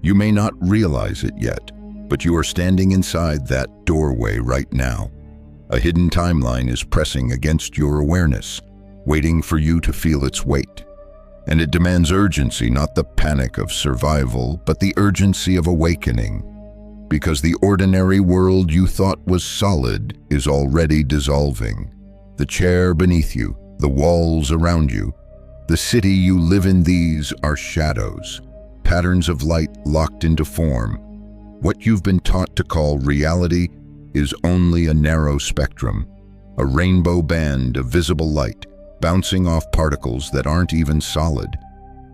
You may not realize it yet, but you are standing inside that doorway right now. A hidden timeline is pressing against your awareness, waiting for you to feel its weight. And it demands urgency, not the panic of survival, but the urgency of awakening. Because the ordinary world you thought was solid is already dissolving. The chair beneath you, the walls around you, the city you live in, these are shadows, patterns of light locked into form. What you've been taught to call reality is only a narrow spectrum, a rainbow band of visible light, bouncing off particles that aren't even solid.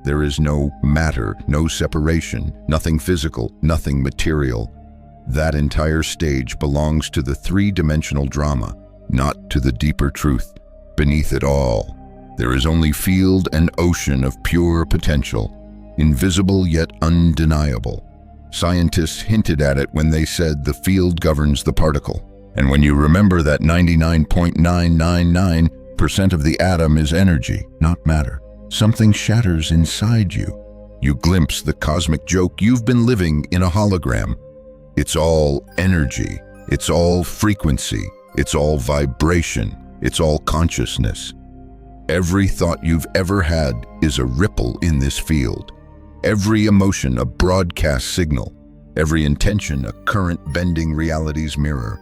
There is no matter, no separation, nothing physical, nothing material. That entire stage belongs to the three-dimensional drama, not to the deeper truth. Beneath it all, there is only field and ocean of pure potential, invisible yet undeniable. Scientists hinted at it when they said the field governs the particle. And when you remember that 99.999% of the atom is energy, not matter, something shatters inside you. You glimpse the cosmic joke you've been living in a hologram. It's all energy, it's all frequency, it's all vibration, it's all consciousness. Every thought you've ever had is a ripple in this field. Every emotion a broadcast signal, every intention a current bending reality's mirror.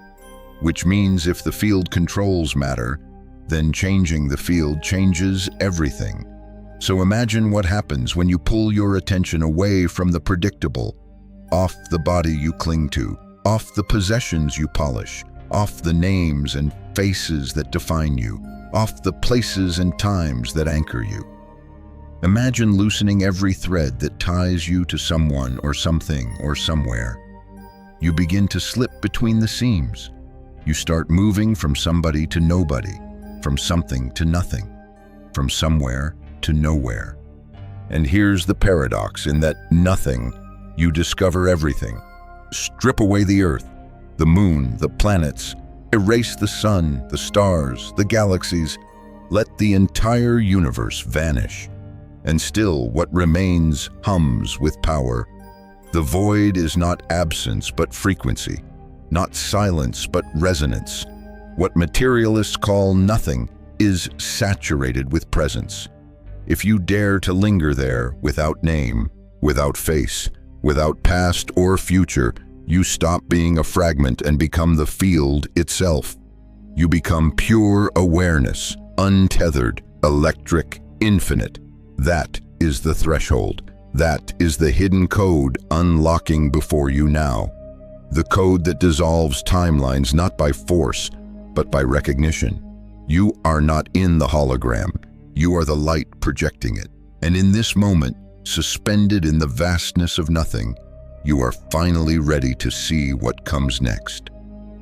Which means if the field controls matter, then changing the field changes everything. So imagine what happens when you pull your attention away from the predictable, off the body you cling to, off the possessions you polish, off the names and faces that define you, off the places and times that anchor you. Imagine loosening every thread that ties you to someone or something or somewhere. You begin to slip between the seams. You start moving from somebody to nobody, from something to nothing, from somewhere to nowhere. And here's the paradox: in that nothing, you discover everything. Strip away the earth, the moon, the planets, erase the sun, the stars, the galaxies, let the entire universe vanish. And still what remains hums with power. The void is not absence but frequency, not silence but resonance. What materialists call nothing is saturated with presence. If you dare to linger there without name, without face, without past or future, you stop being a fragment and become the field itself. You become pure awareness, untethered, electric, infinite. That is the threshold. That is the hidden code unlocking before you now. The code that dissolves timelines not by force, but by recognition. You are not in the hologram. You are the light projecting it. And in this moment, suspended in the vastness of nothing, you are finally ready to see what comes next.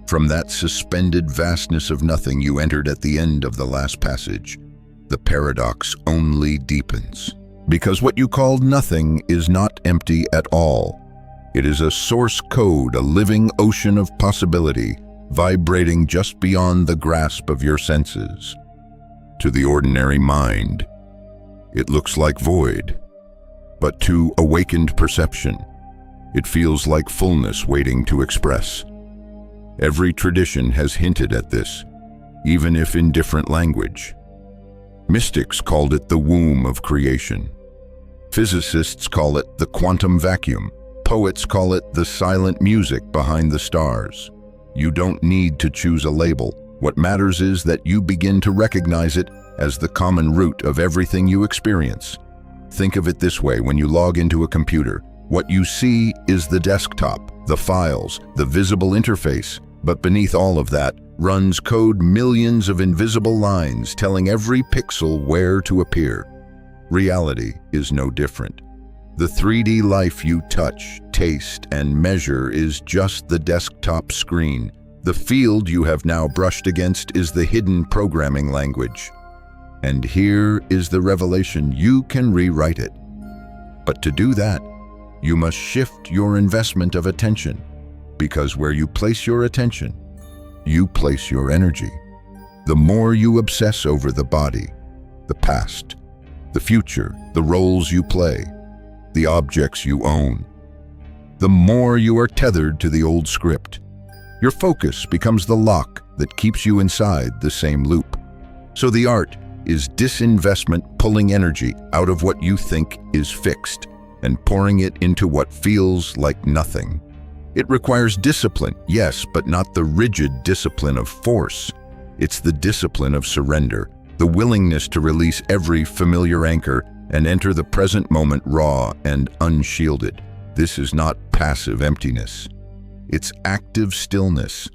From that suspended vastness of nothing you entered at the end of the last passage, the paradox only deepens. Because what you called nothing is not empty at all. It is a source code, a living ocean of possibility, vibrating just beyond the grasp of your senses. To the ordinary mind, it looks like void. But to awakened perception, it feels like fullness waiting to express. Every tradition has hinted at this, even if in different language. Mystics called it the womb of creation. Physicists call it the quantum vacuum. Poets call it the silent music behind the stars. You don't need to choose a label. What matters is that you begin to recognize it as the common root of everything you experience. Think of it this way: when you log into a computer, what you see is the desktop, the files, the visible interface. But beneath all of that runs code, millions of invisible lines telling every pixel where to appear. Reality is no different. The 3D life you touch, taste, and measure is just the desktop screen. The field you have now brushed against is the hidden programming language. And here is the revelation: you can rewrite it. But to do that, you must shift your investment of attention, because where you place your attention, you place your energy. The more you obsess over the body, the past, the future, the roles you play, the objects you own, the more you are tethered to the old script. Your focus becomes the lock that keeps you inside the same loop. So the art is disinvestment, pulling energy out of what you think is fixed and pouring it into what feels like nothing. It requires discipline, yes, but not the rigid discipline of force. It's the discipline of surrender, the willingness to release every familiar anchor and enter the present moment raw and unshielded. This is not passive emptiness. It's active stillness.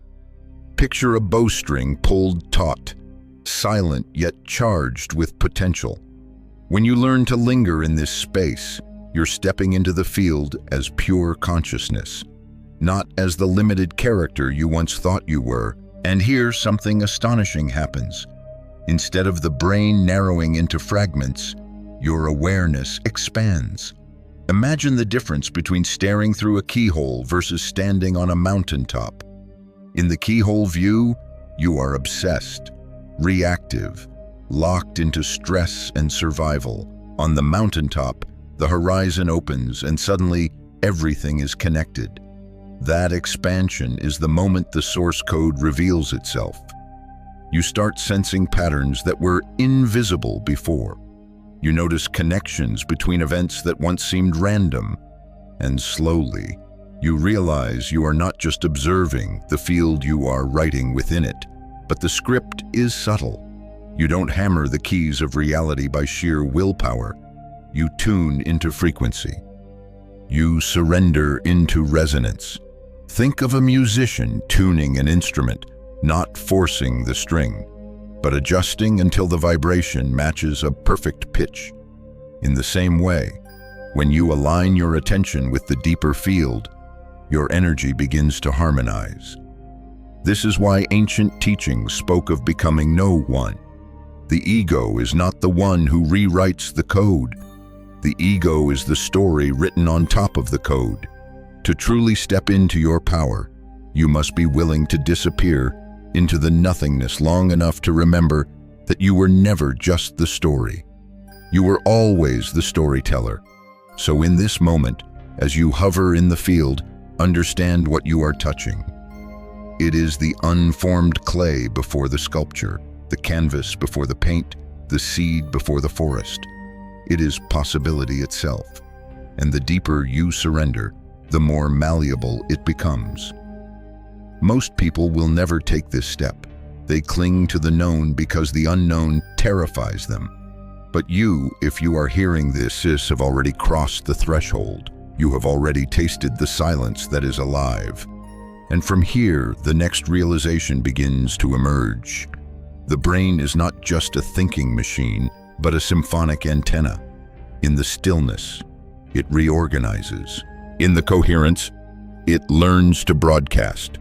Picture a bowstring pulled taut, silent yet charged with potential. When you learn to linger in this space, you're stepping into the field as pure consciousness, not as the limited character you once thought you were. And here something astonishing happens. Instead of the brain narrowing into fragments, your awareness expands. Imagine the difference between staring through a keyhole versus standing on a mountaintop. In the keyhole view, you are obsessed, reactive, locked into stress and survival. On the mountaintop, the horizon opens and suddenly everything is connected. That expansion is the moment the source code reveals itself. You start sensing patterns that were invisible before. You notice connections between events that once seemed random, and slowly, you realize you are not just observing the field you are writing within it, but the script is subtle. You don't hammer the keys of reality by sheer willpower. You tune into frequency. You surrender into resonance. Think of a musician tuning an instrument, not forcing the string, but adjusting until the vibration matches a perfect pitch. In the same way, when you align your attention with the deeper field, your energy begins to harmonize. This is why ancient teachings spoke of becoming no one. The ego is not the one who rewrites the code. The ego is the story written on top of the code. To truly step into your power, you must be willing to disappear into the nothingness long enough to remember that you were never just the story. You were always the storyteller. So in this moment, as you hover in the field, understand what you are touching. It is the unformed clay before the sculpture, the canvas before the paint, the seed before the forest. It is possibility itself. And the deeper you surrender, the more malleable it becomes. Most people will never take this step. They cling to the known because the unknown terrifies them. But you, if you are hearing this, have already crossed the threshold. You have already tasted the silence that is alive. And from here, the next realization begins to emerge. The brain is not just a thinking machine, but a symphonic antenna. In the stillness, it reorganizes. In the coherence, it learns to broadcast,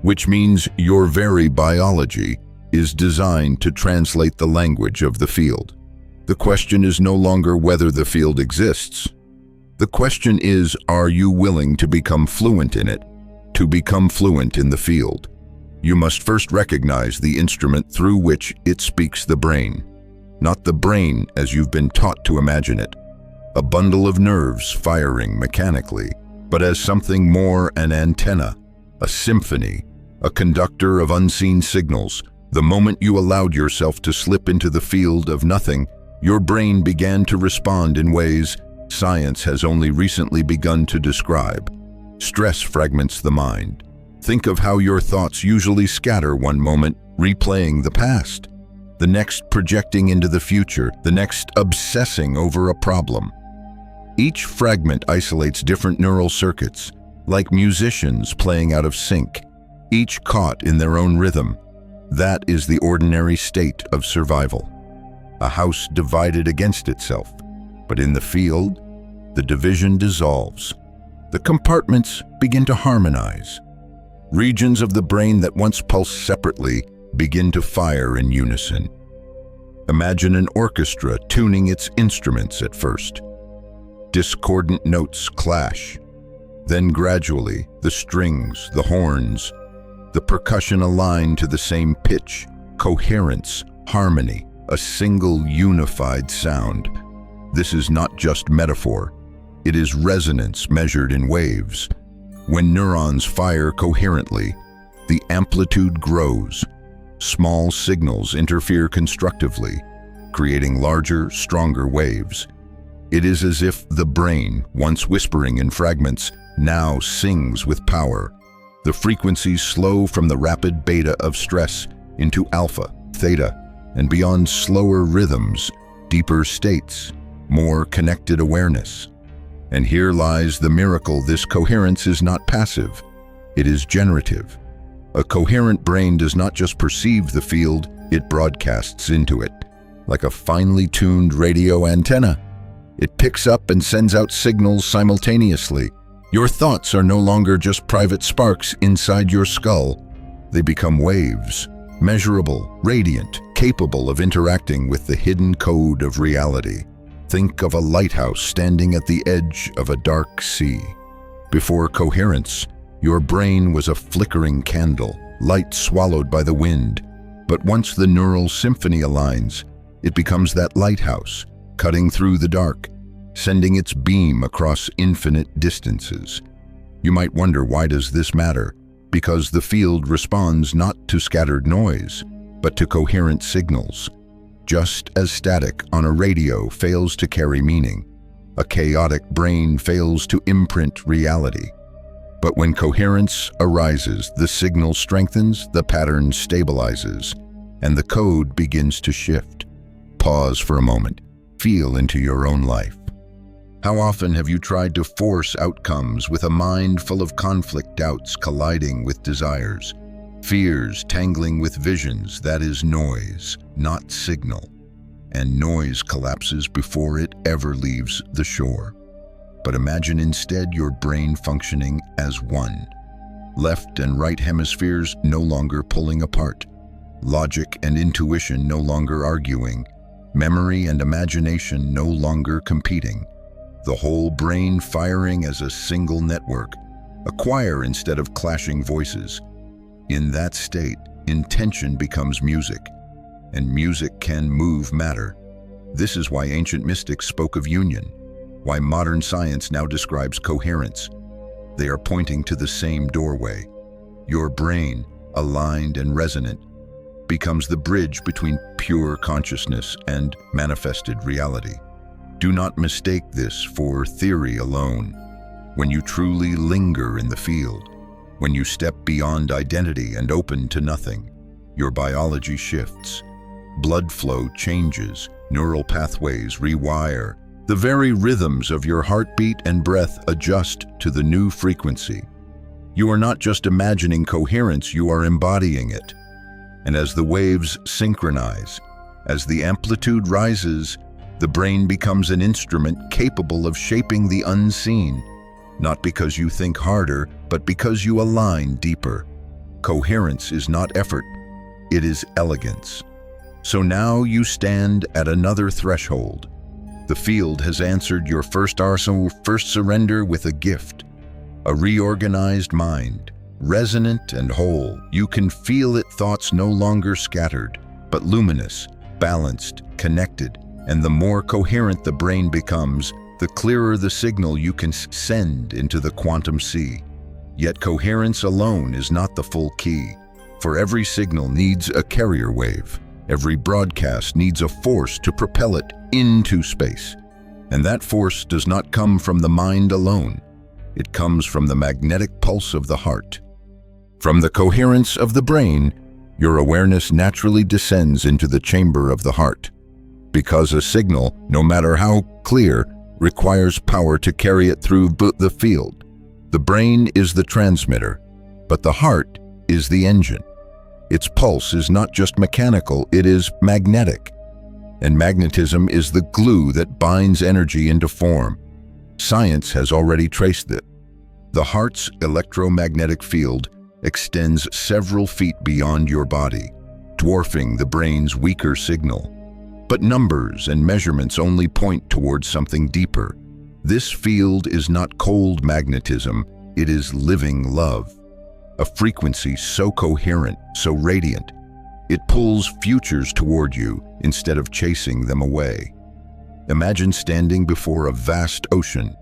which means your very biology is designed to translate the language of the field. The question is no longer whether the field exists. The question is, are you willing to become fluent in it? To become fluent in the field, you must first recognize the instrument through which it speaks, the brain. Not the brain as you've been taught to imagine it, a bundle of nerves firing mechanically, but as something more, an antenna, a symphony, a conductor of unseen signals. The moment you allowed yourself to slip into the field of nothing, your brain began to respond in ways science has only recently begun to describe. Stress fragments the mind. Think of how your thoughts usually scatter one moment, replaying the past, the next projecting into the future, the next obsessing over a problem. Each fragment isolates different neural circuits, like musicians playing out of sync, each caught in their own rhythm. That is the ordinary state of survival. A house divided against itself. But in the field, the division dissolves. The compartments begin to harmonize. Regions of the brain that once pulsed separately begin to fire in unison. Imagine an orchestra tuning its instruments at first. Discordant notes clash. Then gradually, the strings, the horns, the percussion align to the same pitch, coherence, harmony, a single unified sound. This is not just metaphor. It is resonance measured in waves, When neurons fire coherently, the amplitude grows. Small signals interfere constructively, creating larger, stronger waves. It is as if the brain, once whispering in fragments, now sings with power. The frequencies slow from the rapid beta of stress into alpha, theta, and beyond slower rhythms, deeper states, more connected awareness. And here lies the miracle: this coherence is not passive, it is generative. A coherent brain does not just perceive the field, it broadcasts into it. Like a finely tuned radio antenna, it picks up and sends out signals simultaneously. Your thoughts are no longer just private sparks inside your skull. They become waves, measurable, radiant, capable of interacting with the hidden code of reality. Think of a lighthouse standing at the edge of a dark sea. Before coherence, your brain was a flickering candle, light swallowed by the wind. But once the neural symphony aligns, it becomes that lighthouse, cutting through the dark, sending its beam across infinite distances. You might wonder, why does this matter? Because the field responds not to scattered noise, but to coherent signals. Just as static on a radio fails to carry meaning, a chaotic brain fails to imprint reality. But when coherence arises, the signal strengthens, the pattern stabilizes, and the code begins to shift. Pause for a moment. Feel into your own life. How often have you tried to force outcomes with a mind full of conflict, doubts colliding with desires, fears tangling with visions? That is noise, not signal. And noise collapses before it ever leaves the shore. But imagine instead your brain functioning as one. Left and right hemispheres no longer pulling apart. Logic and intuition no longer arguing. Memory and imagination no longer competing. The whole brain firing as a single network, a choir instead of clashing voices. In that state, intention becomes music, and music can move matter. This is why ancient mystics spoke of union, why modern science now describes coherence. They are pointing to the same doorway. Your brain, aligned and resonant, becomes the bridge between pure consciousness and manifested reality. Do not mistake this for theory alone. When you truly linger in the field, when you step beyond identity and open to nothing, your biology shifts. Blood flow changes, neural pathways rewire. The very rhythms of your heartbeat and breath adjust to the new frequency. You are not just imagining coherence, you are embodying it. And as the waves synchronize, as the amplitude rises, the brain becomes an instrument capable of shaping the unseen, not because you think harder, but because you align deeper. Coherence is not effort, it is elegance. So now you stand at another threshold. The field has answered your first surrender with a gift, a reorganized mind, resonant and whole. You can feel it, thoughts no longer scattered, but luminous, balanced, connected. And the more coherent the brain becomes, the clearer the signal you can send into the quantum sea. Yet coherence alone is not the full key, for every signal needs a carrier wave. Every broadcast needs a force to propel it into space. And that force does not come from the mind alone. It comes from the magnetic pulse of the heart. From the coherence of the brain, your awareness naturally descends into the chamber of the heart. Because a signal, no matter how clear, requires power to carry it through the field. The brain is the transmitter, but the heart is the engine. Its pulse is not just mechanical, it is magnetic. And magnetism is the glue that binds energy into form. Science has already traced it. The heart's electromagnetic field extends several feet beyond your body, dwarfing the brain's weaker signal. But numbers and measurements only point towards something deeper. This field is not cold magnetism, it is living love. A frequency so coherent, so radiant, it pulls futures toward you instead of chasing them away. Imagine standing before a vast ocean.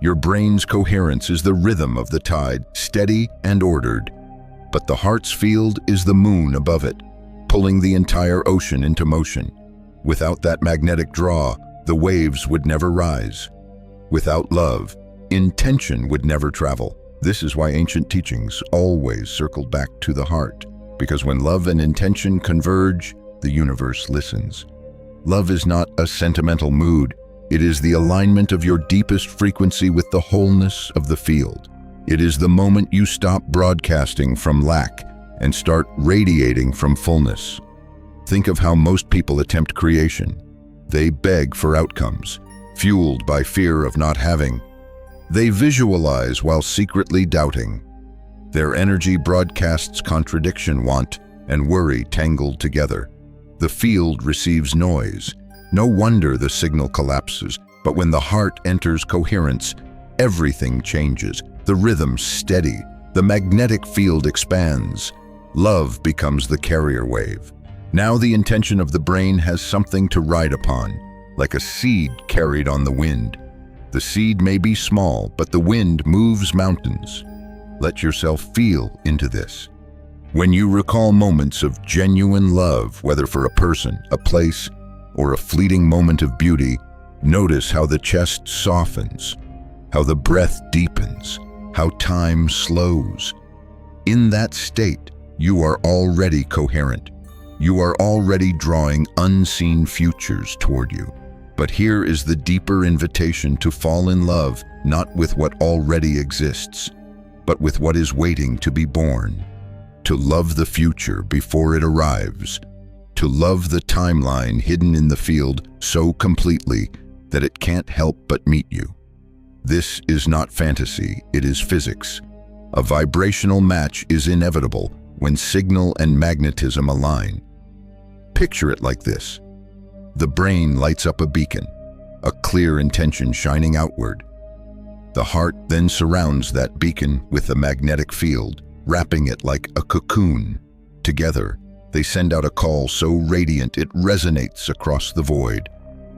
Your brain's coherence is the rhythm of the tide, steady and ordered. But the heart's field is the moon above it, pulling the entire ocean into motion. Without that magnetic draw, the waves would never rise. Without love, intention would never travel. This is why ancient teachings always circled back to the heart, because when love and intention converge, the universe listens. Love is not a sentimental mood. It is the alignment of your deepest frequency with the wholeness of the field. It is the moment you stop broadcasting from lack and start radiating from fullness. Think of how most people attempt creation. They beg for outcomes, fueled by fear of not having. They visualize while secretly doubting. Their energy broadcasts contradiction, want, and worry tangled together. The field receives noise. No wonder the signal collapses. But when the heart enters coherence, everything changes. The rhythm steady. The magnetic field expands. Love becomes the carrier wave. Now the intention of the brain has something to ride upon, like a seed carried on the wind. The seed may be small, but the wind moves mountains. Let yourself feel into this. When you recall moments of genuine love, whether for a person, a place, or a fleeting moment of beauty, notice how the chest softens, how the breath deepens, how time slows. In that state, you are already coherent. You are already drawing unseen futures toward you. But here is the deeper invitation to fall in love, not with what already exists, but with what is waiting to be born. To love the future before it arrives. To love the timeline hidden in the field so completely that it can't help but meet you. This is not fantasy, it is physics. A vibrational match is inevitable when signal and magnetism align. Picture it like this. The brain lights up a beacon, a clear intention shining outward. The heart then surrounds that beacon with a magnetic field, wrapping it like a cocoon. Together, they send out a call so radiant it resonates across the void.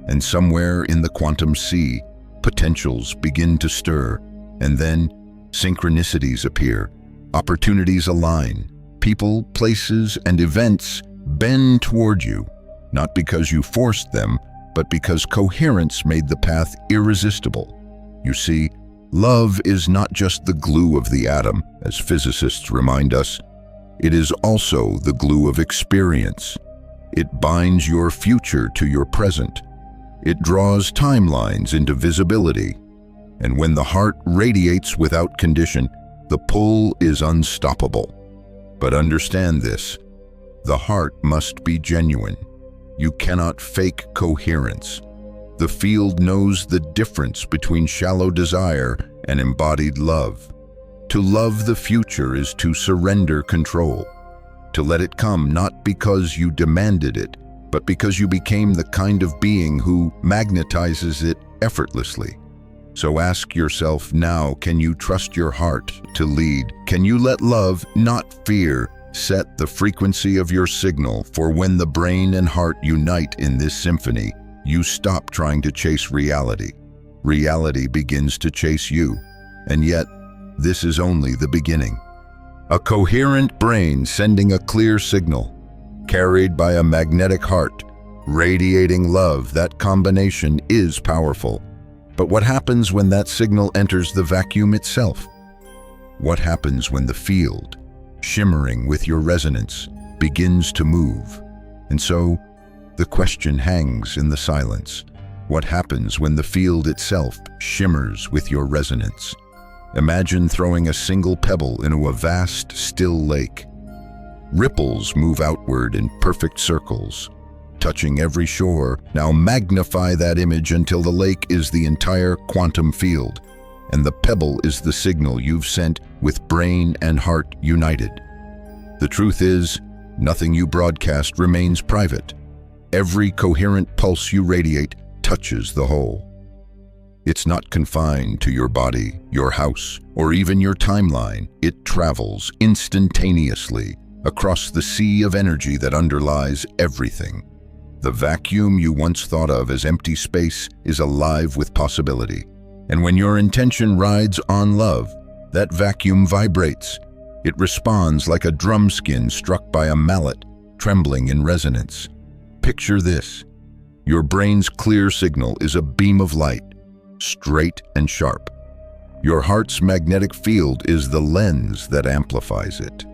And somewhere in the quantum sea, potentials begin to stir, and then synchronicities appear. Opportunities align. People, places, and events bend toward you. Not because you forced them, but because coherence made the path irresistible. You see, love is not just the glue of the atom, as physicists remind us. It is also the glue of experience. It binds your future to your present. It draws timelines into visibility. And when the heart radiates without condition, the pull is unstoppable. But understand this, the heart must be genuine. You cannot fake coherence. The field knows the difference between shallow desire and embodied love. To love the future is to surrender control, to let it come not because you demanded it, but because you became the kind of being who magnetizes it effortlessly. So ask yourself now, can you trust your heart to lead? Can you let love, not fear, set the frequency of your signal? For when the brain and heart unite in this symphony, you stop trying to chase reality. Reality begins to chase you. And yet, this is only the beginning. A coherent brain sending a clear signal, carried by a magnetic heart, radiating love. That combination is powerful. But what happens when that signal enters the vacuum itself? What happens when the field, shimmering with your resonance, begins to move? And so, the question hangs in the silence. What happens when the field itself shimmers with your resonance? Imagine throwing a single pebble into a vast, still lake. Ripples move outward in perfect circles, touching every shore. Now magnify that image until the lake is the entire quantum field, and the pebble is the signal you've sent with brain and heart united. The truth is, nothing you broadcast remains private. Every coherent pulse you radiate touches the whole. It's not confined to your body, your house, or even your timeline. It travels instantaneously across the sea of energy that underlies everything. The vacuum you once thought of as empty space is alive with possibility. And when your intention rides on love, that vacuum vibrates. It responds like a drum skin struck by a mallet, trembling in resonance. Picture this. Your brain's clear signal is a beam of light, straight and sharp. Your heart's magnetic field is the lens that amplifies it.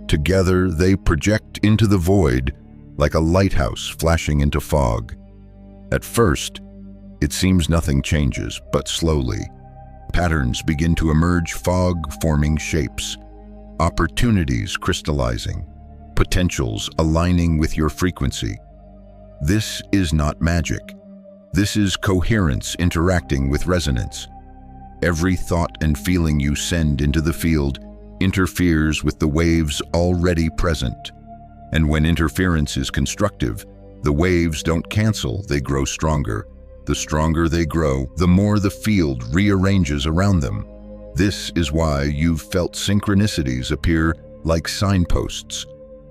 Together, they project into the void like a lighthouse flashing into fog. At first, it seems nothing changes, but slowly, patterns begin to emerge, fog forming shapes, opportunities crystallizing, potentials aligning with your frequency. This is not magic. This is coherence interacting with resonance. Every thought and feeling you send into the field interferes with the waves already present. And when interference is constructive, the waves don't cancel, they grow stronger. The stronger they grow, the more the field rearranges around them. This is why you've felt synchronicities appear like signposts,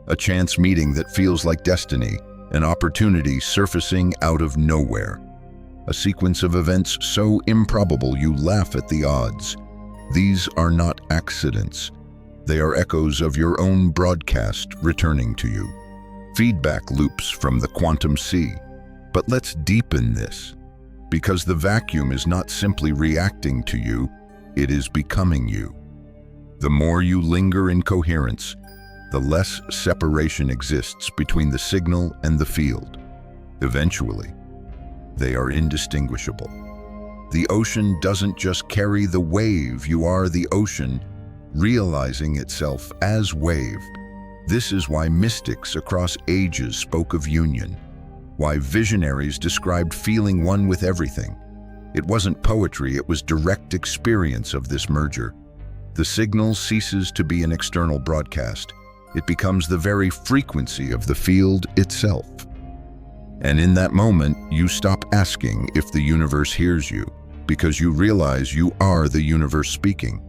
a chance meeting that feels like destiny, an opportunity surfacing out of nowhere. A sequence of events so improbable you laugh at the odds. These are not accidents. They are echoes of your own broadcast returning to you. Feedback loops from the quantum sea. But let's deepen this, because the vacuum is not simply reacting to you, it is becoming you. The more you linger in coherence, the less separation exists between the signal and the field. Eventually, they are indistinguishable. The ocean doesn't just carry the wave, you are the ocean, realizing itself as wave. This is why mystics across ages spoke of union, why visionaries described feeling one with everything. It wasn't poetry, it was direct experience of this merger. The signal ceases to be an external broadcast. It becomes the very frequency of the field itself. And in that moment, you stop asking if the universe hears you, because you realize you are the universe speaking.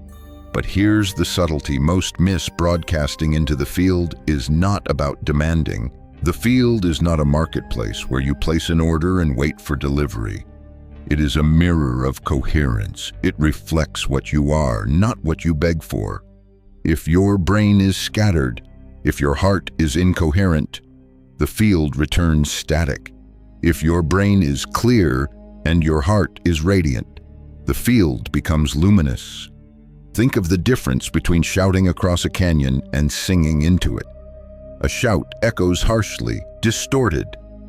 But here's the subtlety most miss: broadcasting into the field is not about demanding. The field is not a marketplace where you place an order and wait for delivery. It is a mirror of coherence. It reflects what you are, not what you beg for. If your brain is scattered, if your heart is incoherent, the field returns static. If your brain is clear and your heart is radiant, the field becomes luminous. Think of the difference between shouting across a canyon and singing into it. A shout echoes harshly, distorted,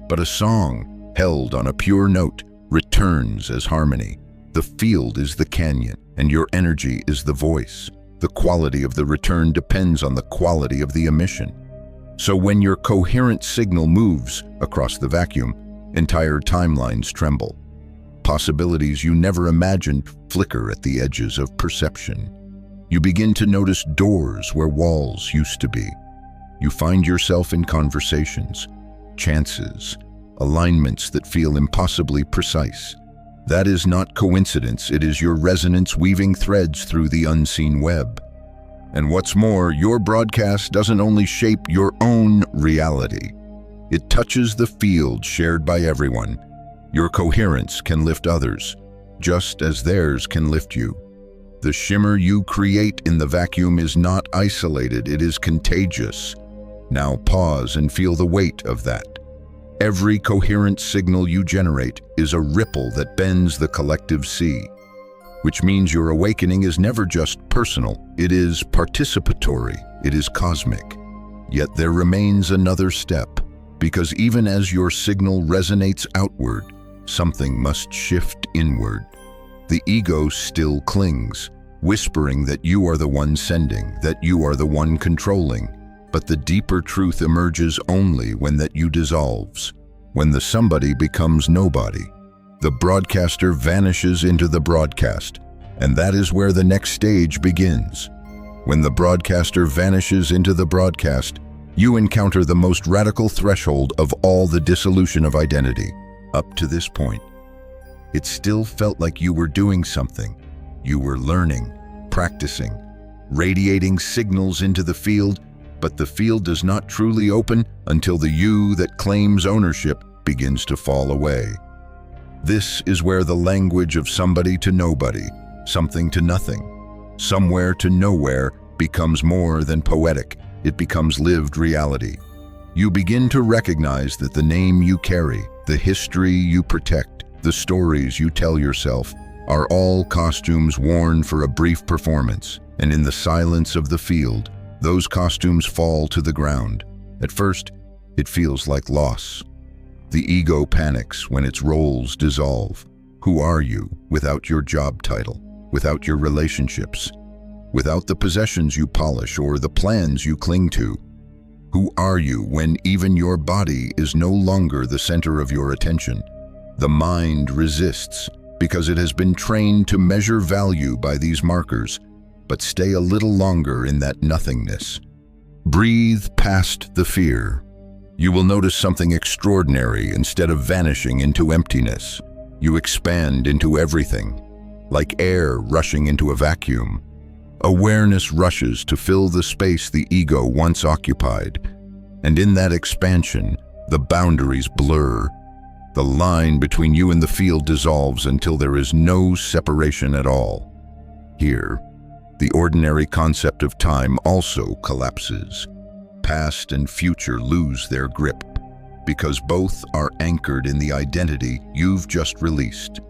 but a song, held on a pure note, returns as harmony. The field is the canyon, and your energy is the voice. The quality of the return depends on the quality of the emission. So when your coherent signal moves across the vacuum, entire timelines tremble. Possibilities you never imagined flicker at the edges of perception. You begin to notice doors where walls used to be. You find yourself in conversations, chances, alignments that feel impossibly precise. That is not coincidence, it is your resonance weaving threads through the unseen web. And what's more, your broadcast doesn't only shape your own reality, it touches the field shared by everyone. Your coherence can lift others, just as theirs can lift you. The shimmer you create in the vacuum is not isolated, it is contagious. Now pause and feel the weight of that. Every coherent signal you generate is a ripple that bends the collective sea, which means your awakening is never just personal, it is participatory, it is cosmic. Yet there remains another step, because even as your signal resonates outward, something must shift inward. The ego still clings, whispering that you are the one sending, that you are the one controlling. But the deeper truth emerges only when that you dissolves, when the somebody becomes nobody. The broadcaster vanishes into the broadcast, and that is where the next stage begins. When the broadcaster vanishes into the broadcast, you encounter the most radical threshold of all the dissolution of identity. Up to this point, it still felt like you were doing something. You were learning, practicing, radiating signals into the field, but the field does not truly open until the you that claims ownership begins to fall away. This is where the language of somebody to nobody, something to nothing, somewhere to nowhere becomes more than poetic. It becomes lived reality. You begin to recognize that the name you carry, the history you protect, the stories you tell yourself, are all costumes worn for a brief performance, and in the silence of the field, those costumes fall to the ground. At first, it feels like loss. The ego panics when its roles dissolve. Who are you without your job title, without your relationships, without the possessions you polish or the plans you cling to? Who are you when even your body is no longer the center of your attention? The mind resists because it has been trained to measure value by these markers, but stay a little longer in that nothingness. Breathe past the fear. You will notice something extraordinary. Instead of vanishing into emptiness, you expand into everything, like air rushing into a vacuum. Awareness rushes to fill the space the ego once occupied, and in that expansion, the boundaries blur. The line between you and the field dissolves until there is no separation at all. Here, the ordinary concept of time also collapses. Past and future lose their grip, because both are anchored in the identity you've just released.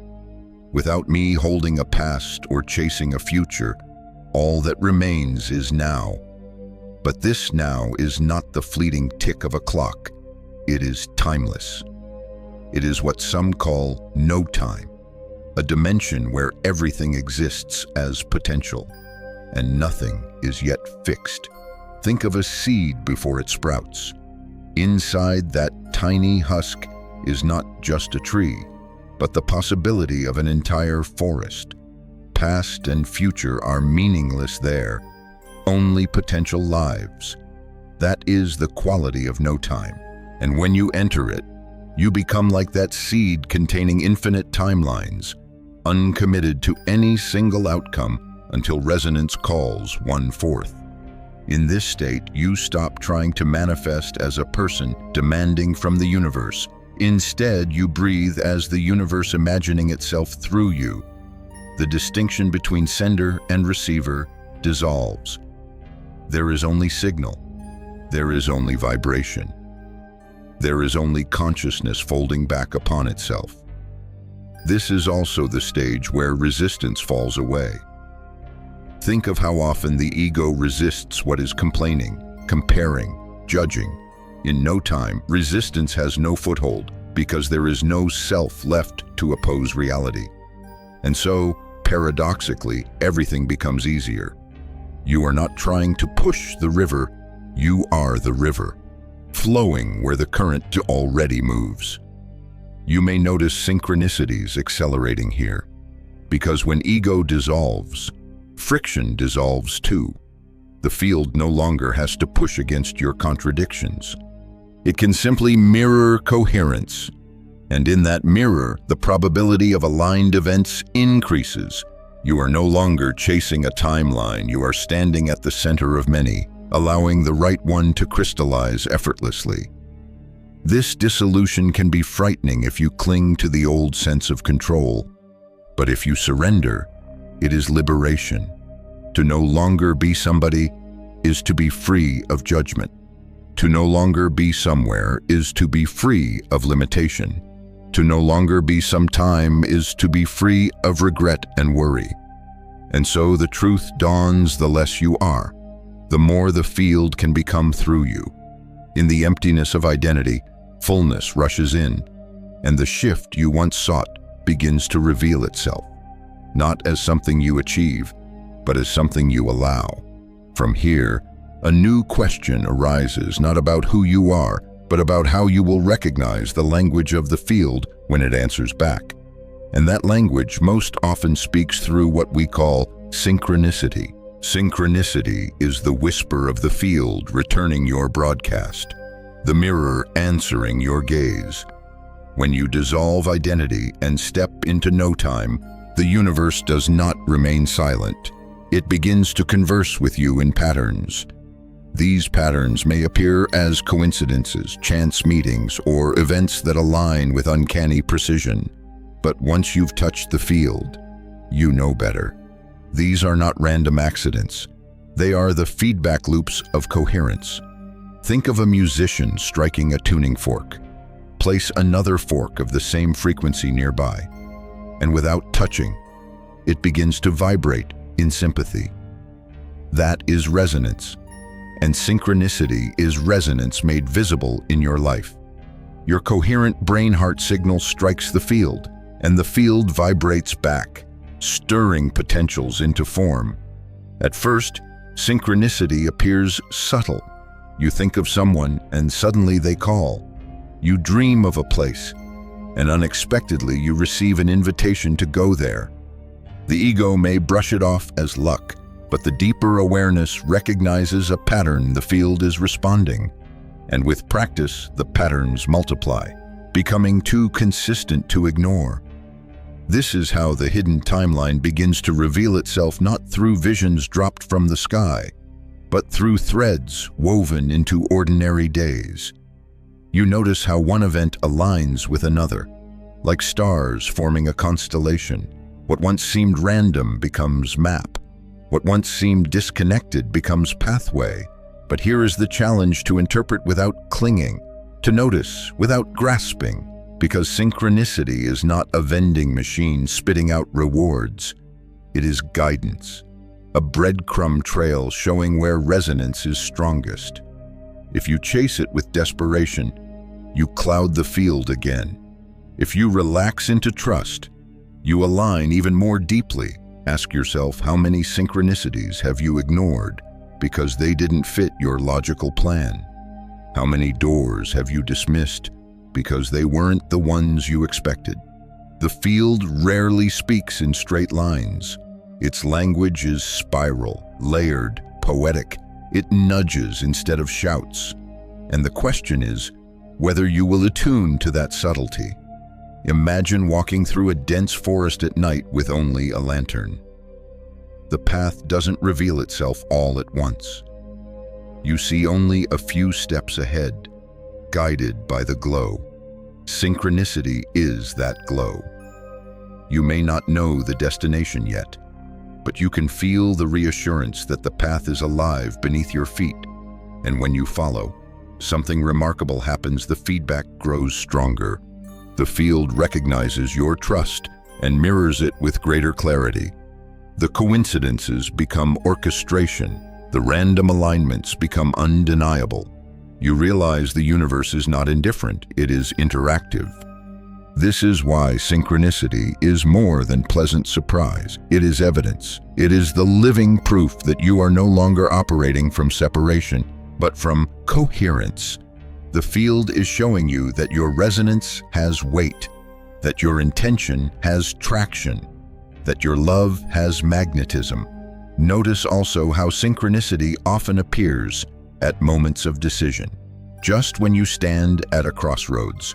Without me holding a past or chasing a future, all that remains is now. But this now is not the fleeting tick of a clock. It is timeless. It is what some call no time, a dimension where everything exists as potential, and nothing is yet fixed. Think of a seed before it sprouts. Inside that tiny husk is not just a tree, but the possibility of an entire forest. Past and future are meaningless there, only potential lives. That is the quality of no time. And when you enter it, you become like that seed containing infinite timelines, uncommitted to any single outcome until resonance calls one forth. In this state, you stop trying to manifest as a person demanding from the universe. Instead, you breathe as the universe imagining itself through you. The distinction between sender and receiver dissolves. There is only signal. There is only vibration. There is only consciousness folding back upon itself. This is also the stage where resistance falls away. Think of how often the ego resists what is complaining, comparing, judging. In no time, resistance has no foothold because there is no self left to oppose reality. And so, paradoxically, everything becomes easier. You are not trying to push the river, you are the river, flowing where the current already moves. You may notice synchronicities accelerating here, because when ego dissolves, friction dissolves too. The field no longer has to push against your contradictions. It can simply mirror coherence, and in that mirror, the probability of aligned events increases. You are no longer chasing a timeline, you are standing at the center of many, allowing the right one to crystallize effortlessly. This dissolution can be frightening if you cling to the old sense of control, but if you surrender, it is liberation. To no longer be somebody is to be free of judgment. To no longer be somewhere is to be free of limitation. To no longer be sometime is to be free of regret and worry. And so the truth dawns the less you are, the more the field can become through you. In the emptiness of identity, fullness rushes in, and the shift you once sought begins to reveal itself, not as something you achieve, but as something you allow. From here, a new question arises, not about who you are, but about how you will recognize the language of the field when it answers back. And that language most often speaks through what we call synchronicity. Synchronicity is the whisper of the field returning your broadcast, the mirror answering your gaze. When you dissolve identity and step into no time, the universe does not remain silent. It begins to converse with you in patterns. These patterns may appear as coincidences, chance meetings, or events that align with uncanny precision. But once you've touched the field, you know better. These are not random accidents. They are the feedback loops of coherence. Think of a musician striking a tuning fork. Place another fork of the same frequency nearby, and without touching, it begins to vibrate in sympathy. That is resonance, and synchronicity is resonance made visible in your life. Your coherent brain-heart signal strikes the field, and the field vibrates back, stirring potentials into form. At first, synchronicity appears subtle. You think of someone, and suddenly they call. You dream of a place, and unexpectedly you receive an invitation to go there. The ego may brush it off as luck, but the deeper awareness recognizes a pattern the field is responding. And with practice, the patterns multiply, becoming too consistent to ignore. This is how the hidden timeline begins to reveal itself, not through visions dropped from the sky, but through threads woven into ordinary days. You notice how one event aligns with another, like stars forming a constellation. What once seemed random becomes map. What once seemed disconnected becomes pathway. But here is the challenge: to interpret without clinging, to notice without grasping, because synchronicity is not a vending machine spitting out rewards. It is guidance, a breadcrumb trail showing where resonance is strongest. If you chase it with desperation, you cloud the field again. If you relax into trust, you align even more deeply. Ask yourself, how many synchronicities have you ignored because they didn't fit your logical plan? How many doors have you dismissed because they weren't the ones you expected? The field rarely speaks in straight lines. Its language is spiral, layered, poetic. It nudges instead of shouts. And the question is whether you will attune to that subtlety. Imagine walking through a dense forest at night with only a lantern. The path doesn't reveal itself all at once. You see only a few steps ahead, guided by the glow. Synchronicity is that glow. You may not know the destination yet, but you can feel the reassurance that the path is alive beneath your feet. And when you follow, something remarkable happens. The feedback grows stronger. The field recognizes your trust and mirrors it with greater clarity. The coincidences become orchestration. The random alignments become undeniable. You realize the universe is not indifferent, it is interactive. This is why synchronicity is more than pleasant surprise. It is evidence. It is the living proof that you are no longer operating from separation, but from coherence. The field is showing you that your resonance has weight, that your intention has traction, that your love has magnetism. Notice also how synchronicity often appears at moments of decision. Just when you stand at a crossroads,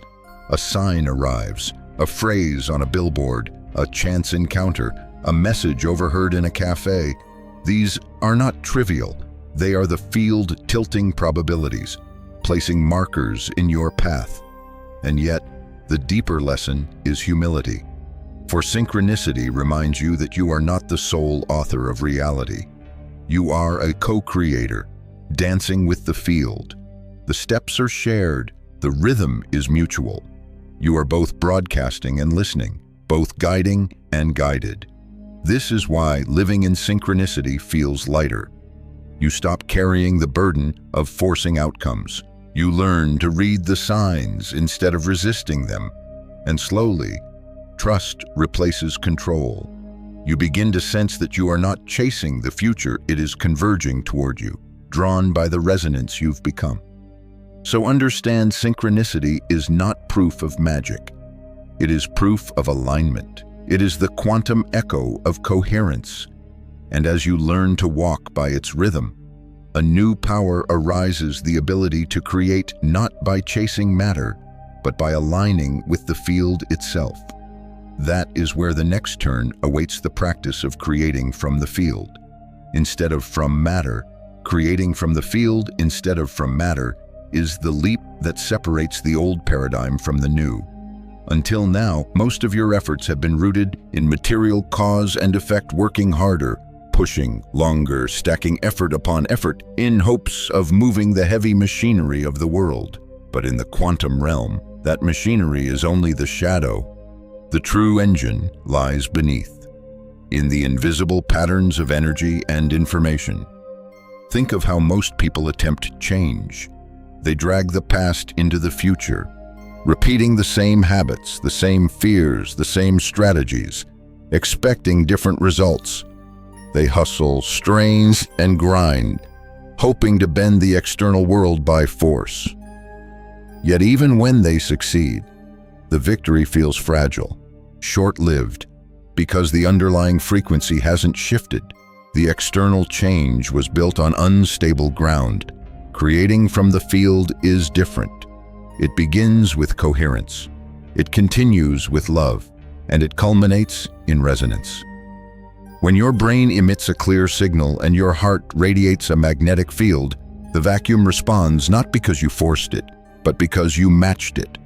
a sign arrives, a phrase on a billboard, a chance encounter, a message overheard in a cafe. These are not trivial. They are the field tilting probabilities, placing markers in your path. And yet, the deeper lesson is humility. For synchronicity reminds you that you are not the sole author of reality. You are a co-creator, dancing with the field. The steps are shared, the rhythm is mutual. You are both broadcasting and listening, both guiding and guided. This is why living in synchronicity feels lighter. You stop carrying the burden of forcing outcomes. You learn to read the signs instead of resisting them. And slowly, trust replaces control. You begin to sense that you are not chasing the future, it is converging toward you, drawn by the resonance you've become. So understand, synchronicity is not proof of magic. It is proof of alignment. It is the quantum echo of coherence. And as you learn to walk by its rhythm, a new power arises, the ability to create not by chasing matter, but by aligning with the field itself. That is where the next turn awaits, the practice of creating from the field instead of from matter. Creating from the field instead of from matter is the leap that separates the old paradigm from the new. Until now, most of your efforts have been rooted in material cause and effect, working harder, pushing longer, stacking effort upon effort in hopes of moving the heavy machinery of the world. But in the quantum realm, that machinery is only the shadow. The true engine lies beneath, in the invisible patterns of energy and information. Think of how most people attempt change. They drag the past into the future, repeating the same habits, the same fears, the same strategies, expecting different results. They hustle, strain, and grind, hoping to bend the external world by force. Yet even when they succeed, the victory feels fragile, short-lived, because the underlying frequency hasn't shifted. The external change was built on unstable ground. Creating from the field is different. It begins with coherence. It continues with love, and it culminates in resonance. When your brain emits a clear signal and your heart radiates a magnetic field, the vacuum responds not because you forced it, but because you matched it.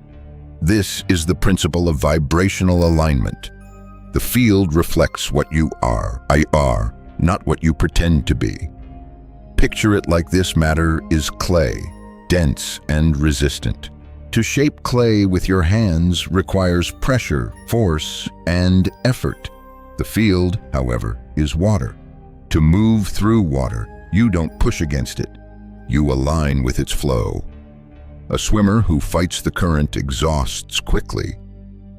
This is the principle of vibrational alignment. The field reflects what you are, not what you pretend to be. Picture it like this: matter is clay, dense and resistant. To shape clay with your hands requires pressure, force, and effort. The field, however, is water. To move through water, you don't push against it. You align with its flow. A swimmer who fights the current exhausts quickly,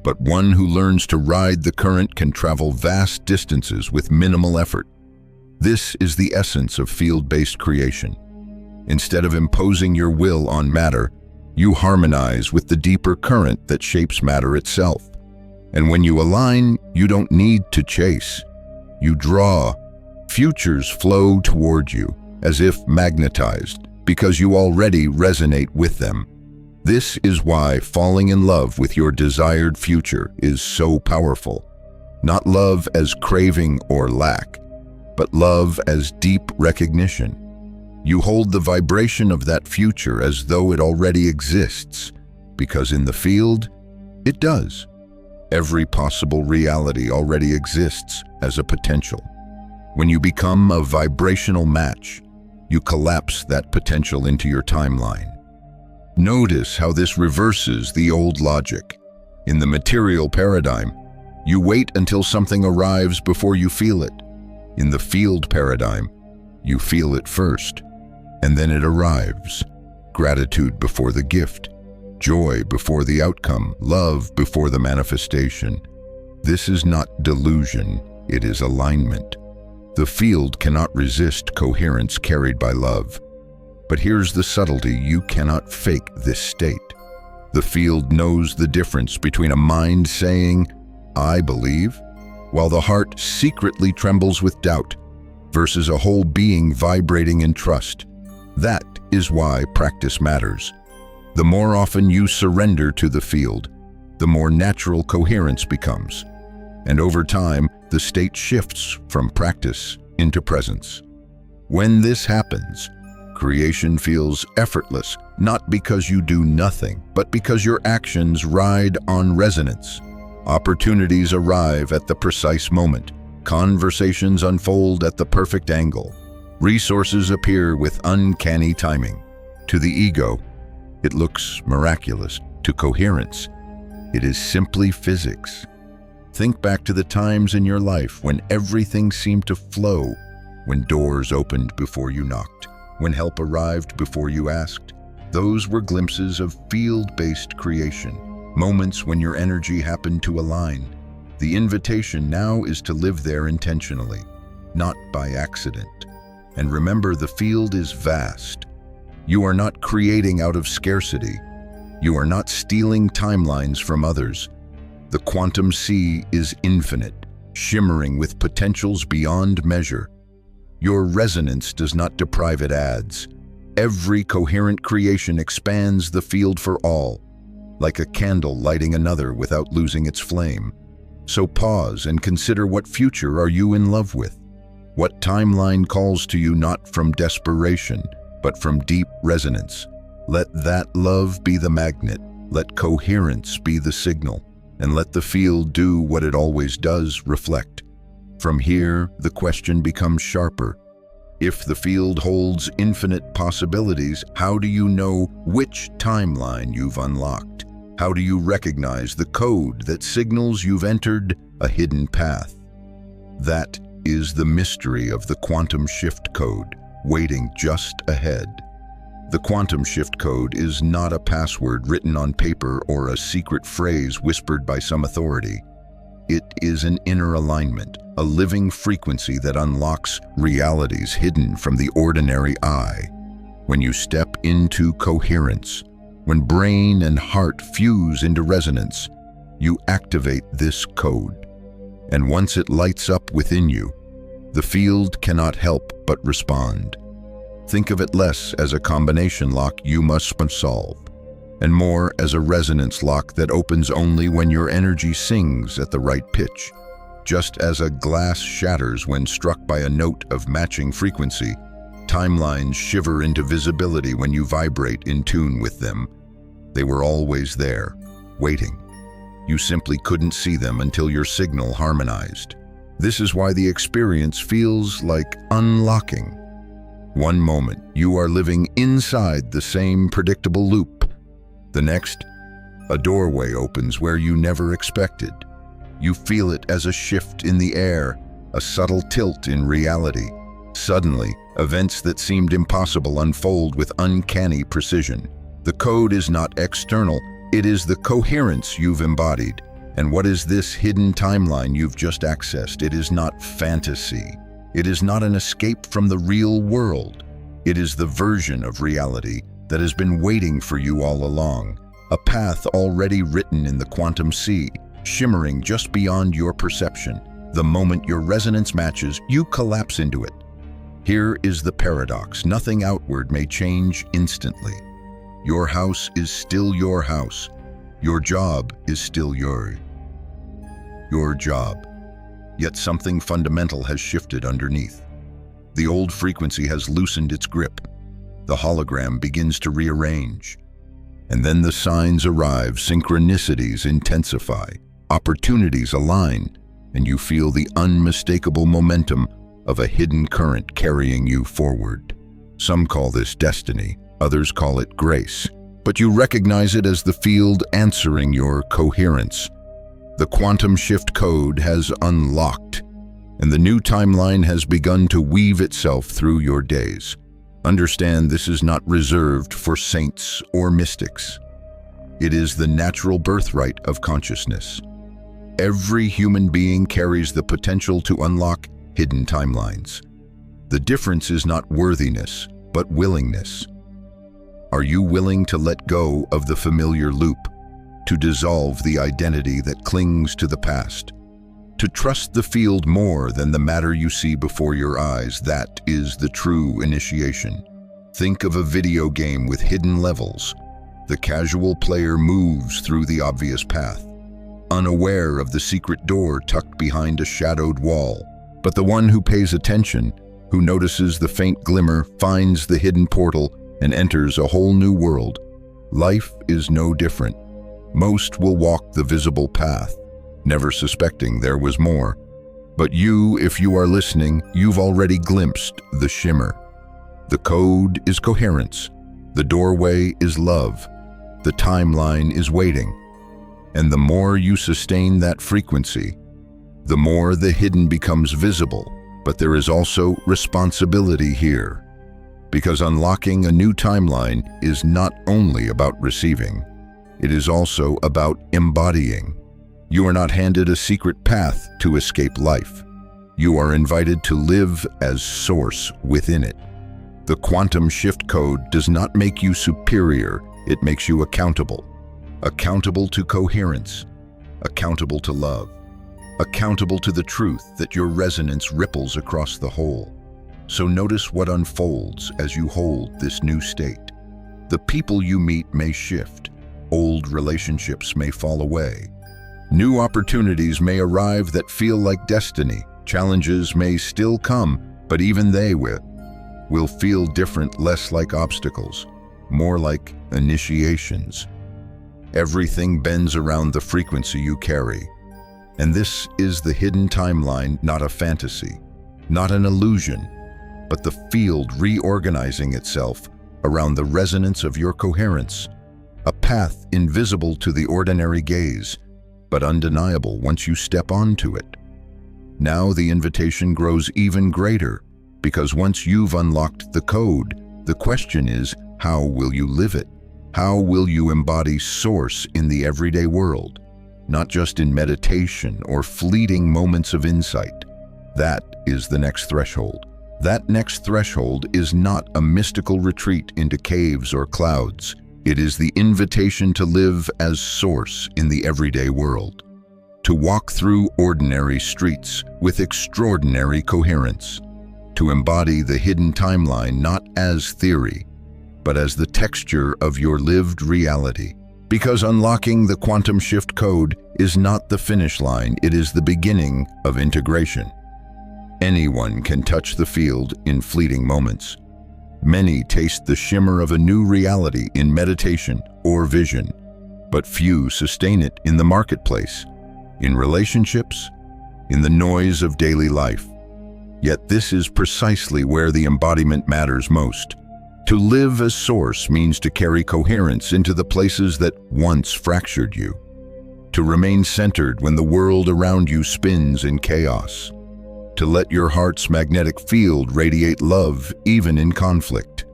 but one who learns to ride the current can travel vast distances with minimal effort. This is the essence of field-based creation. Instead of imposing your will on matter, you harmonize with the deeper current that shapes matter itself. And when you align, you don't need to chase. You draw. Futures flow toward you, as if magnetized, because you already resonate with them. This is why falling in love with your desired future is so powerful. Not love as craving or lack, but love as deep recognition. You hold the vibration of that future as though it already exists, because in the field, it does. Every possible reality already exists as a potential. When you become a vibrational match, you collapse that potential into your timeline. Notice how this reverses the old logic. In the material paradigm, you wait until something arrives before you feel it. In the field paradigm, you feel it first, and then it arrives. Gratitude before the gift, joy before the outcome, love before the manifestation. This is not delusion, it is alignment. The field cannot resist coherence carried by love. But here's the subtlety: you cannot fake this state. The field knows the difference between a mind saying, "I believe," while the heart secretly trembles with doubt, versus a whole being vibrating in trust. That is why practice matters. The more often you surrender to the field, the more natural coherence becomes. And over time, the state shifts from practice into presence. When this happens, creation feels effortless, not because you do nothing, but because your actions ride on resonance. Opportunities arrive at the precise moment. Conversations unfold at the perfect angle. Resources appear with uncanny timing. To the ego, it looks miraculous. To coherence, it is simply physics. Think back to the times in your life when everything seemed to flow, when doors opened before you knocked, when help arrived before you asked. Those were glimpses of field-based creation, moments when your energy happened to align. The invitation now is to live there intentionally, not by accident. And remember, the field is vast. You are not creating out of scarcity. You are not stealing timelines from others. The quantum sea is infinite, shimmering with potentials beyond measure. Your resonance does not deprive it adds. Every coherent creation expands the field for all, like a candle lighting another without losing its flame. So pause and consider, what future are you in love with? What timeline calls to you not from desperation, but from deep resonance? Let that love be the magnet. Let coherence be the signal. and let the field do what it always does, reflect. From here, the question becomes sharper. If the field holds infinite possibilities, how do you know which timeline you've unlocked? How do you recognize the code that signals you've entered a hidden path? That is the mystery of the quantum shift code, waiting just ahead. The quantum shift code is not a password written on paper or a secret phrase whispered by some authority. It is an inner alignment, a living frequency that unlocks realities hidden from the ordinary eye. When you step into coherence, when brain and heart fuse into resonance, you activate this code. And once it lights up within you, the field cannot help but respond. Think of it less as a combination lock you must solve, and more as a resonance lock that opens only when your energy sings at the right pitch. Just as a glass shatters when struck by a note of matching frequency, timelines shiver into visibility when you vibrate in tune with them. They were always there, waiting. You simply couldn't see them until your signal harmonized. This is why the experience feels like unlocking. One moment, you are living inside the same predictable loop. The next, a doorway opens where you never expected. You feel it as a shift in the air, a subtle tilt in reality. Suddenly, events that seemed impossible unfold with uncanny precision. The code is not external, it is the coherence you've embodied. And what is this hidden timeline you've just accessed? It is not fantasy. It is not an escape from the real world. It is the version of reality that has been waiting for you all along. A path already written in the quantum sea, shimmering just beyond your perception. The moment your resonance matches, you collapse into it. Here is the paradox. Nothing outward may change instantly. Your house is still your house. Your job is still your job. Yet something fundamental has shifted underneath. The old frequency has loosened its grip. The hologram begins to rearrange. And then the signs arrive, synchronicities intensify, opportunities align, and you feel the unmistakable momentum of a hidden current carrying you forward. Some call this destiny, others call it grace, but you recognize it as the field answering your coherence. The quantum shift code has unlocked, and the new timeline has begun to weave itself through your days. Understand, this is not reserved for saints or mystics. It is the natural birthright of consciousness. Every human being carries the potential to unlock hidden timelines. The difference is not worthiness, but willingness. Are you willing to let go of the familiar loop, to dissolve the identity that clings to the past, to trust the field more than the matter you see before your eyes? That is the true initiation. Think of a video game with hidden levels. The casual player moves through the obvious path, unaware of the secret door tucked behind a shadowed wall. But the one who pays attention, who notices the faint glimmer, finds the hidden portal and enters a whole new world. Life is no different. Most will walk the visible path, never suspecting there was more. But you, if you are listening, you've already glimpsed the shimmer. The code is coherence. The doorway is love. The timeline is waiting. And the more you sustain that frequency, the more the hidden becomes visible. But there is also responsibility here, because unlocking a new timeline is not only about receiving, it is also about embodying. You are not handed a secret path to escape life. You are invited to live as source within it. The quantum shift code does not make you superior, it makes you accountable. Accountable to coherence, accountable to love, accountable to the truth that your resonance ripples across the whole. So notice what unfolds as you hold this new state. The people you meet may shift. Old relationships may fall away. New opportunities may arrive that feel like destiny. Challenges may still come, but even they will feel different, less like obstacles, more like initiations. Everything bends around the frequency you carry. And this is the hidden timeline, not a fantasy, not an illusion, but the field reorganizing itself around the resonance of your coherence, a path invisible to the ordinary gaze, but undeniable once you step onto it. Now the invitation grows even greater, because once you've unlocked the code, the question is, how will you live it? How will you embody Source in the everyday world? Not just in meditation or fleeting moments of insight. That is the next threshold. That next threshold is not a mystical retreat into caves or clouds. It is the invitation to live as Source in the everyday world. To walk through ordinary streets with extraordinary coherence. To embody the hidden timeline not as theory, but as the texture of your lived reality. Because unlocking the quantum shift code is not the finish line, it is the beginning of integration. Anyone can touch the field in fleeting moments. Many taste the shimmer of a new reality in meditation or vision, but few sustain it in the marketplace, in relationships, in the noise of daily life. Yet this is precisely where the embodiment matters most. To live as Source means to carry coherence into the places that once fractured you. To remain centered when the world around you spins in chaos. To let your heart's magnetic field radiate love even in conflict.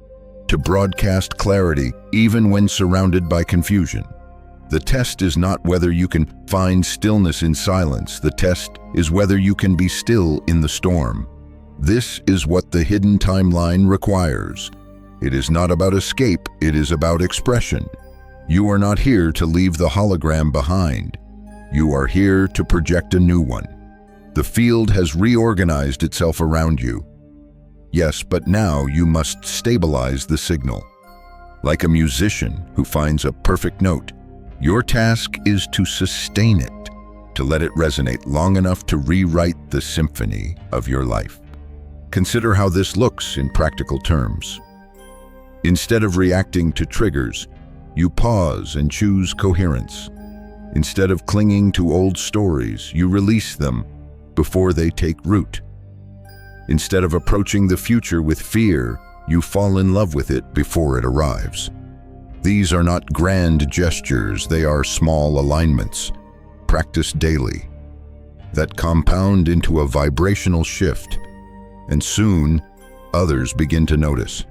To broadcast clarity even when surrounded by confusion. The test is not whether you can find stillness in silence. The test is whether you can be still in the storm. This is what the hidden timeline requires. It is not about escape, it is about expression. You are not here to leave the hologram behind. You are here to project a new one. The field has reorganized itself around you. Yes, but now you must stabilize the signal. Like a musician who finds a perfect note, your task is to sustain it, to let it resonate long enough to rewrite the symphony of your life. Consider how this looks in practical terms. Instead of reacting to triggers, you pause and choose coherence. Instead of clinging to old stories, you release them before they take root. Instead of approaching the future with fear, you fall in love with it before it arrives. These are not grand gestures, they are small alignments, practiced daily, that compound into a vibrational shift, and soon others begin to notice.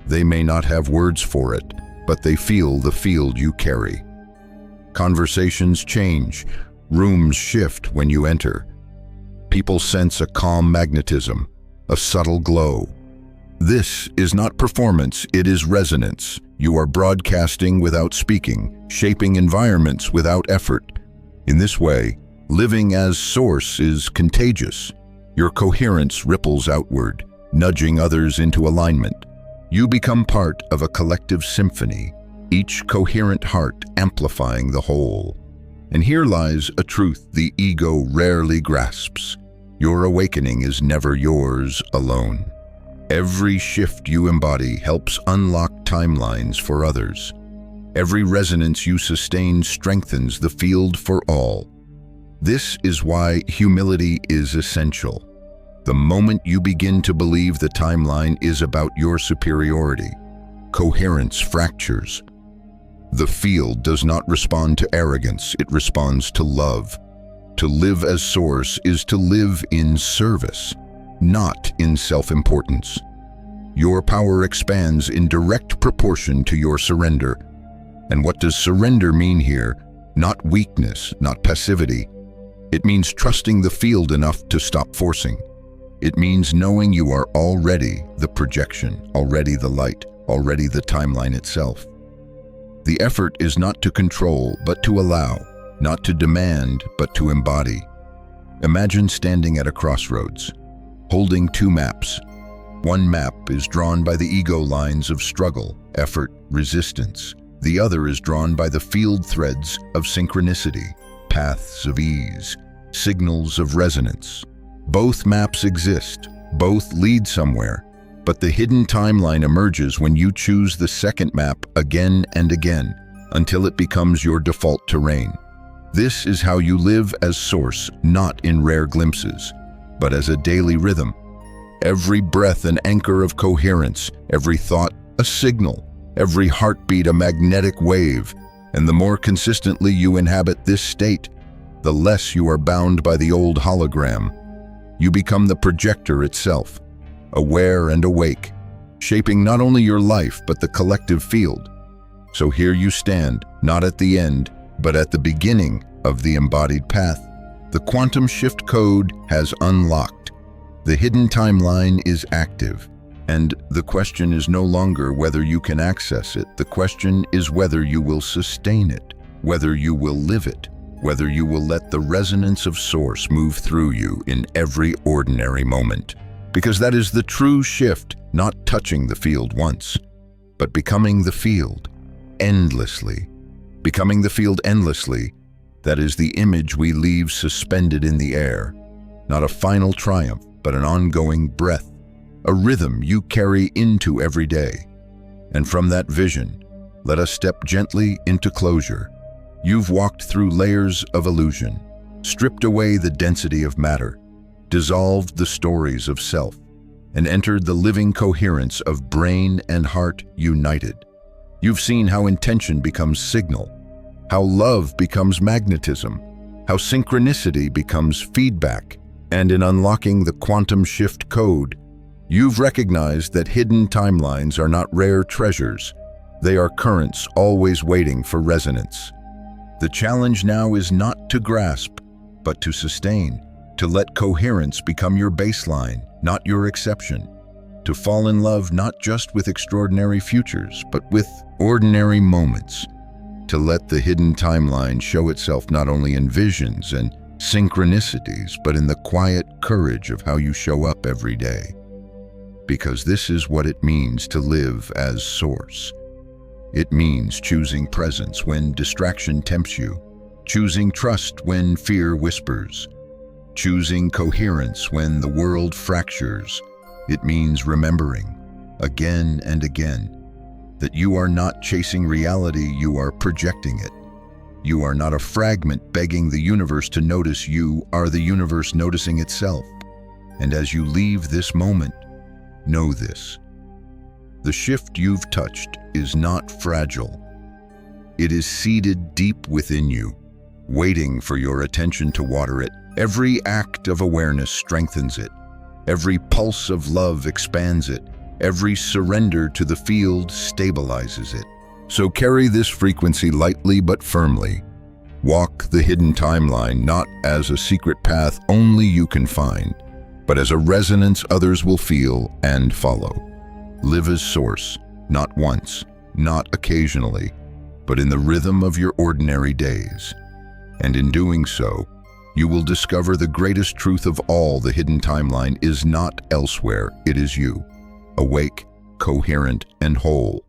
They may not have words for it, but they feel the field you carry. Conversations change, rooms shift when you enter. People sense a calm magnetism, a subtle glow. This is not performance, it is resonance. You are broadcasting without speaking, shaping environments without effort. In this way, living as Source is contagious. Your coherence ripples outward, nudging others into alignment. You become part of a collective symphony, each coherent heart amplifying the whole. And here lies a truth the ego rarely grasps. Your awakening is never yours alone. Every shift you embody helps unlock timelines for others. Every resonance you sustain strengthens the field for all. This is why humility is essential. The moment you begin to believe the timeline is about your superiority, coherence fractures. The field does not respond to arrogance, it responds to love. To live as Source is to live in service, not in self-importance. Your power expands in direct proportion to your surrender. And what does surrender mean here? Not weakness, not passivity. It means trusting the field enough to stop forcing. It means knowing you are already the projection, already the light, already the timeline itself. The effort is not to control, but to allow, not to demand, but to embody. Imagine standing at a crossroads, holding two maps. One map is drawn by the ego lines of struggle, effort, resistance. The other is drawn by the field threads of synchronicity, paths of ease, signals of resonance. Both maps exist, both lead somewhere, but the hidden timeline emerges when you choose the second map again and again, until it becomes your default terrain. This is how you live as Source, not in rare glimpses, but as a daily rhythm. Every breath an anchor of coherence, every thought a signal, every heartbeat a magnetic wave, and the more consistently you inhabit this state, the less you are bound by the old hologram. You become the projector itself, aware and awake, shaping not only your life but the collective field. So here you stand, not at the end, but at the beginning of the embodied path. The quantum shift code has unlocked. The hidden timeline is active. And the question is no longer whether you can access it. The question is whether you will sustain it, whether you will live it, whether you will let the resonance of Source move through you in every ordinary moment. Because that is the true shift, not touching the field once, but becoming the field endlessly. Becoming the field endlessly, that is the image we leave suspended in the air. Not a final triumph, but an ongoing breath, a rhythm you carry into every day. And from that vision, let us step gently into closure. You've walked through layers of illusion, stripped away the density of matter, dissolved the stories of self, and entered the living coherence of brain and heart united. You've seen how intention becomes signal, how love becomes magnetism, how synchronicity becomes feedback, and in unlocking the quantum shift code, you've recognized that hidden timelines are not rare treasures. They are currents always waiting for resonance. The challenge now is not to grasp, but to sustain, to let coherence become your baseline, not your exception, to fall in love not just with extraordinary futures, but with ordinary moments, to let the hidden timeline show itself not only in visions and synchronicities, but in the quiet courage of how you show up every day. Because this is what it means to live as Source. It means choosing presence when distraction tempts you, choosing trust when fear whispers, choosing coherence when the world fractures. It means remembering, again and again, that you are not chasing reality, you are projecting it. You are not a fragment begging the universe to notice, you are the universe noticing itself. And as you leave this moment, know this: the shift you've touched is not fragile. It is seated deep within you, waiting for your attention to water it. Every act of awareness strengthens it. Every pulse of love expands it. Every surrender to the field stabilizes it. So carry this frequency lightly but firmly. Walk the hidden timeline not as a secret path only you can find, but as a resonance others will feel and follow. Live as Source, not once, not occasionally, but in the rhythm of your ordinary days. And in doing so, you will discover the greatest truth of all: the hidden timeline is not elsewhere, it is you, awake, coherent, and whole.